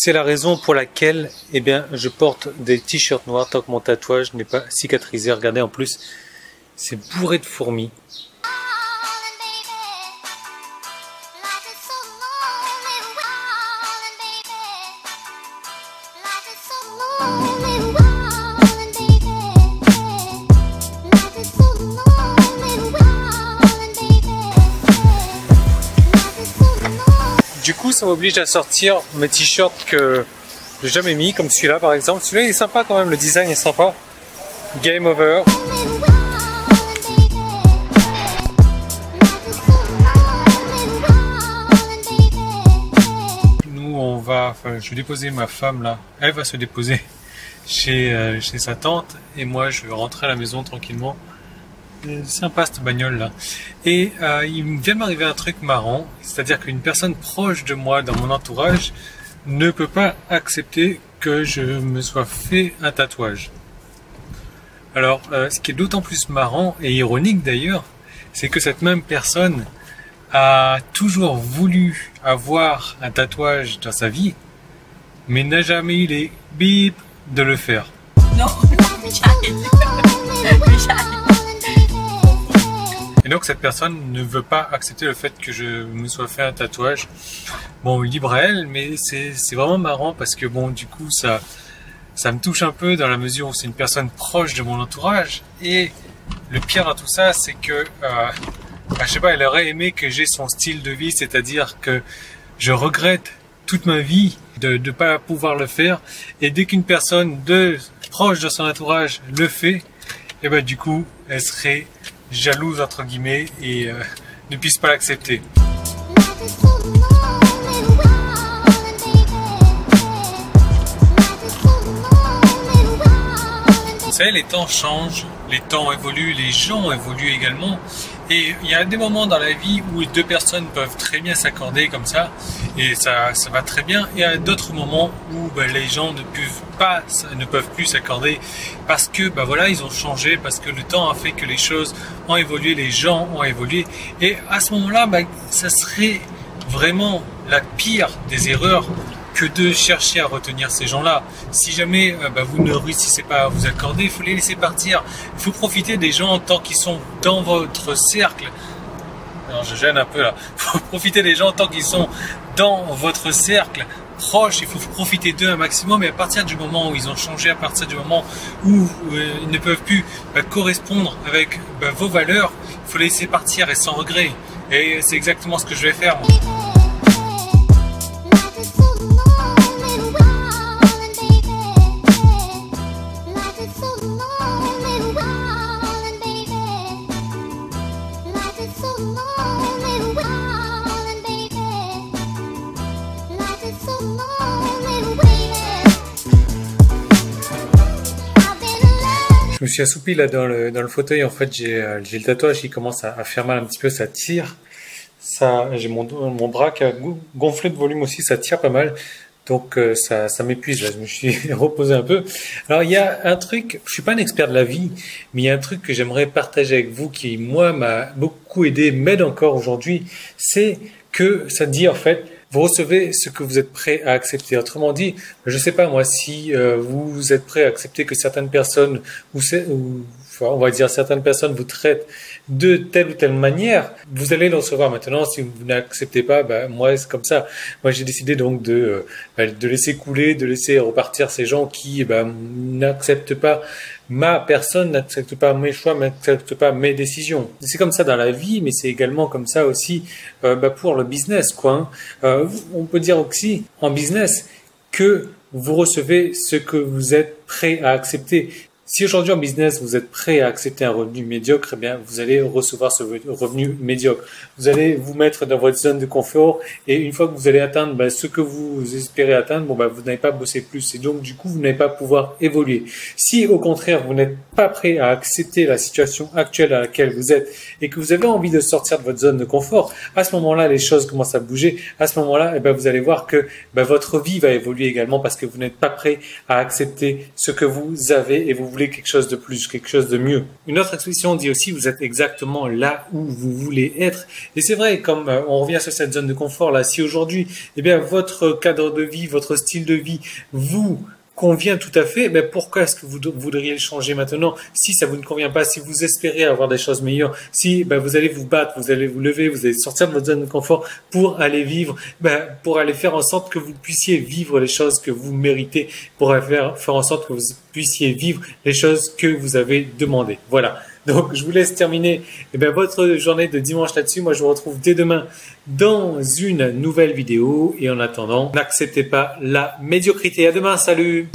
C'est la raison pour laquelle eh bien, je porte des t-shirts noirs tant que mon tatouage n'est pas cicatrisé. Regardez, en plus, c'est bourré de fourmis. Du coup, ça m'oblige à sortir mes t-shirts que j'ai jamais mis, comme celui-là par exemple. Celui-là il est sympa quand même, le design est sympa. Game over. Nous, on va, je vais déposer ma femme là. Elle va se déposer chez sa tante et moi, je vais rentrer à la maison tranquillement. C'est sympa cette bagnole là. Et il vient de m'arriver un truc marrant, c'est-à-dire qu'une personne proche de moi dans mon entourage ne peut pas accepter que je me sois fait un tatouage. Alors ce qui est d'autant plus marrant et ironique d'ailleurs, c'est que cette même personne a toujours voulu avoir un tatouage dans sa vie, mais n'a jamais eu les bip de le faire. Non, Et donc cette personne ne veut pas accepter le fait que je me sois fait un tatouage. Bon, libre à elle, mais c'est vraiment marrant parce que bon, du coup, ça me touche un peu dans la mesure où c'est une personne proche de mon entourage. Et le pire dans tout ça, c'est que, je sais pas, elle aurait aimé que j'ai son style de vie, c'est-à-dire que je regrette toute ma vie de ne pas pouvoir le faire. Et dès qu'une personne proche de son entourage le fait, et ben du coup, elle serait jalouse entre guillemets et ne puisse pas l'accepter. Vous savez, les temps changent, les temps évoluent, les gens évoluent également. Et il y a des moments dans la vie où deux personnes peuvent très bien s'accorder comme ça, et ça va très bien. Et il y a d'autres moments où les gens ne peuvent plus s'accorder parce que voilà, ils ont changé, parce que le temps a fait que les choses ont évolué, les gens ont évolué. Et à ce moment-là, ça serait vraiment la pire des erreurs que de chercher à retenir ces gens-là. Si jamais vous ne réussissez pas à vous accorder, il faut les laisser partir. Il faut profiter des gens tant qu'ils sont dans votre cercle. Alors je gêne un peu là. Il faut profiter des gens tant qu'ils sont dans votre cercle proche. Il faut profiter d'eux un maximum. Et à partir du moment où ils ont changé, à partir du moment où ils ne peuvent plus correspondre avec vos valeurs, il faut les laisser partir et sans regret. Et c'est exactement ce que je vais faire. Je me suis assoupi là dans le fauteuil. En fait, j'ai le tatouage qui commence à faire mal un petit peu, ça tire. J'ai mon bras qui a gonflé de volume aussi, ça tire pas mal. Donc ça m'épuise là, je me suis reposé un peu. Alors il y a un truc, je suis pas un expert de la vie, mais il y a un truc que j'aimerais partager avec vous qui moi m'a beaucoup aidé, m'aide encore aujourd'hui, c'est que ça dit en fait, vous recevez ce que vous êtes prêt à accepter. Autrement dit, je sais pas moi, si vous êtes prêt à accepter que certaines personnes on va dire certaines personnes vous traitent de telle ou telle manière, vous allez le recevoir. Maintenant, si vous n'acceptez pas, moi c'est comme ça. Moi j'ai décidé donc de laisser couler, de laisser repartir ces gens qui n'acceptent pas ma personne, n'acceptent pas mes choix, n'acceptent pas mes décisions. C'est comme ça dans la vie, mais c'est également comme ça aussi pour le business, quoi. On peut dire aussi en business que vous recevez ce que vous êtes prêt à accepter. Si aujourd'hui en business, vous êtes prêt à accepter un revenu médiocre, eh bien, vous allez recevoir ce revenu médiocre. Vous allez vous mettre dans votre zone de confort et une fois que vous allez atteindre ce que vous espérez atteindre, vous n'allez pas bosser plus et donc du coup, vous n'allez pas pouvoir évoluer. Si au contraire, vous n'êtes pas prêt à accepter la situation actuelle à laquelle vous êtes et que vous avez envie de sortir de votre zone de confort, à ce moment-là, les choses commencent à bouger. À ce moment-là, vous allez voir que votre vie va évoluer également parce que vous n'êtes pas prêt à accepter ce que vous avez et vous voulez voulez quelque chose de plus, quelque chose de mieux. Une autre expression dit aussi vous êtes exactement là où vous voulez être. Et c'est vrai, comme on revient sur cette zone de confort là, si aujourd'hui, eh bien, votre cadre de vie, votre style de vie vous convient tout à fait, mais pourquoi est-ce que vous voudriez le changer maintenant si ça vous ne convient pas, si vous espérez avoir des choses meilleures, si vous allez vous battre, vous allez vous lever, vous allez sortir de votre zone de confort pour aller vivre, pour aller faire en sorte que vous puissiez vivre les choses que vous méritez, pour faire en sorte que vous puissiez vivre les choses que vous avez demandées. Voilà. Donc, je vous laisse terminer votre journée de dimanche là-dessus. Moi, je vous retrouve dès demain dans une nouvelle vidéo. Et en attendant, n'acceptez pas la médiocrité. À demain, salut!